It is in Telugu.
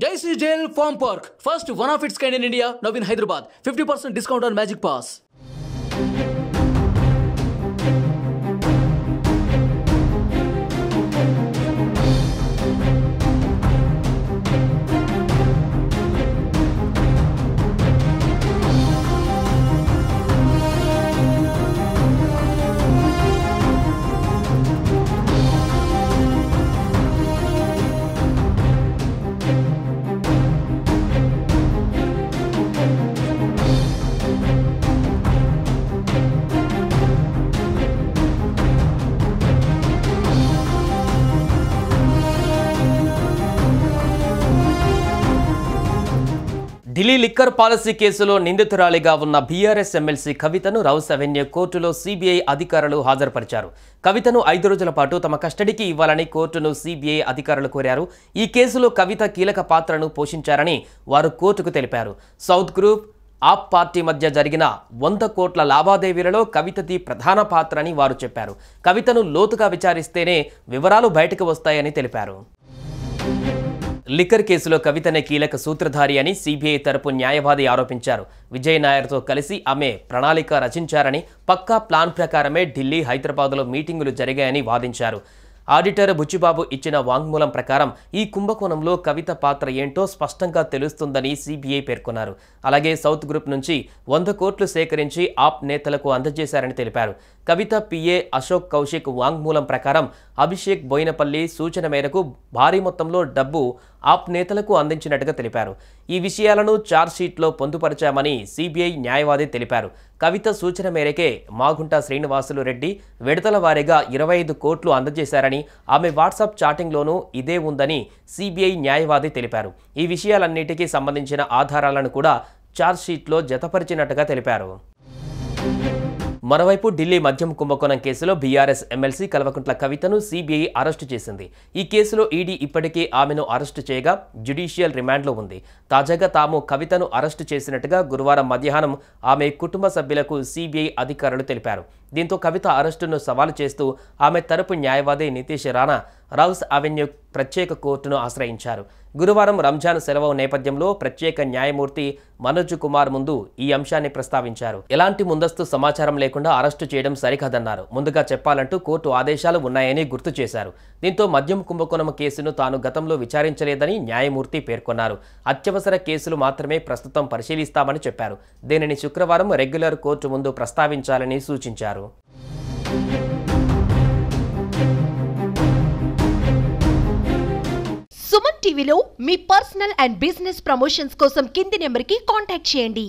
Daisy Jail Farm Park, first one of its kind in India, now in Hyderabad. 50% discount on Magic Pass. Delhi liquor policy కేసులో నిందితురాలిగా ఉన్న బీఆర్ఎస్ ఎమ్మెల్సీ కవితను రౌస్ అవెన్యూ కోర్టులో సీబీఐ అధికారులు హాజరుపరిచారు. కవితను 5 రోజుల పాటు తమ కస్టడీకి ఇవ్వాలని కోర్టును సీబీఐ అధికారులు కోరారు. ఈ కేసులో కవిత కీలక పాత్రను పోషించారని వారు కోర్టుకు తెలిపారు. సౌత్ గ్రూప్, ఆప్ పార్టీ మధ్య జరిగిన 100 కోట్ల లావాదేవీలలో కవితది ప్రధాన పాత్ర అని వారు చెప్పారు. కవితను లోతుగా విచారిస్తేనే వివరాలు బయటకు వస్తాయని తెలిపారు. లిక్కర్ కేసులో కవితనే కీలక సూత్రధారి అని సీబీఐ తరపు న్యాయవాది ఆరోపించారు. విజయ్ నాయర్తో కలిసి ఆమె ప్రణాళిక రచించారని, పక్కా ప్లాన్ ప్రకారమే ఢిల్లీ, హైదరాబాద్లో మీటింగులు జరిగాయని వాదించారు. ఆడిటర్ బుచ్చిబాబు ఇచ్చిన వాంగ్మూలం ప్రకారం ఈ కుంభకోణంలో కవిత పాత్ర ఏంటో స్పష్టంగా తెలుస్తుందని సీబీఐ పేర్కొన్నారు. అలాగే సౌత్ గ్రూప్ నుంచి 100 కోట్లు సేకరించి ఆప్ నేతలకు అందజేశారని తెలిపారు. కవిత పిఏ అశోక్ కౌశిక్ వాంగ్మూలం ప్రకారం అభిషేక్ బోయినపల్లి సూచన మేరకు భారీ మొత్తంలో డబ్బు ఆప్ నేతలకు అందించినట్టుగా తెలిపారు. ఈ విషయాలను ఛార్జ్షీట్లో పొందుపరిచామని సీబీఐ న్యాయవాది తెలిపారు. కవిత సూచన మేరకే మాగుంట శ్రీనివాసులు రెడ్డి విడతల వారీగా 25 కోట్లు అందజేశారని, ఆమె వాట్సాప్ చాటింగ్లోనూ ఇదే ఉందని సీబీఐ న్యాయవాది తెలిపారు. ఈ విషయాలన్నిటికీ సంబంధించిన ఆధారాలను కూడా ఛార్జ్షీట్లో జతపరిచినట్టుగా తెలిపారు. మరోవైపు ఢిల్లీ మద్యం కుంభకోణం కేసులో బీఆర్ఎస్ ఎమ్మెల్సీ కల్వకుంట్ల కవితను సీబీఐ అరెస్టు చేసింది. ఈ కేసులో ఈడీ ఇప్పటికే ఆమెను అరెస్టు చేయగా జ్యుడిషియల్ రిమాండ్లో ఉంది. తాజాగా తాము కవితను అరెస్టు చేసినట్టుగా గురువారం మధ్యాహ్నం ఆమె కుటుంబ సభ్యులకు సీబీఐ అధికారులు తెలిపారు. దీంతో కవిత అరెస్టును సవాలు చేస్తూ ఆమె తరపు న్యాయవాది నితీష్ రాణా రౌస్ అవెన్యూ ప్రత్యేక కోర్టును ఆశ్రయించారు. గురువారం రంజాన్ సెలవు నేపథ్యంలో ప్రత్యేక న్యాయమూర్తి మనోజ్ కుమార్ ముందు ఈ అంశాన్ని ప్రస్తావించారు. ఎలాంటి ముందస్తు సమాచారం లేకుండా అరెస్టు చేయడం సరికాదన్నారు. ముందుగా చెప్పాలంటూ కోర్టు ఆదేశాలు ఉన్నాయని గుర్తు చేశారు. దీంతో మద్యం కుంభకోణం కేసును తాను గతంలో విచారించలేదని న్యాయమూర్తి పేర్కొన్నారు. అత్యవసర కేసులు మాత్రమే ప్రస్తుతం పరిశీలిస్తామని చెప్పారు. దీనిని శుక్రవారం రెగ్యులర్ కోర్టు ముందు ప్రస్తావించాలని సూచించారు. సుమన్ టీవీలో మీ పర్సనల్ అండ్ బిజినెస్ ప్రమోషన్స్ కోసం కింది నెంబర్కి కాంటాక్ట్ చేయండి.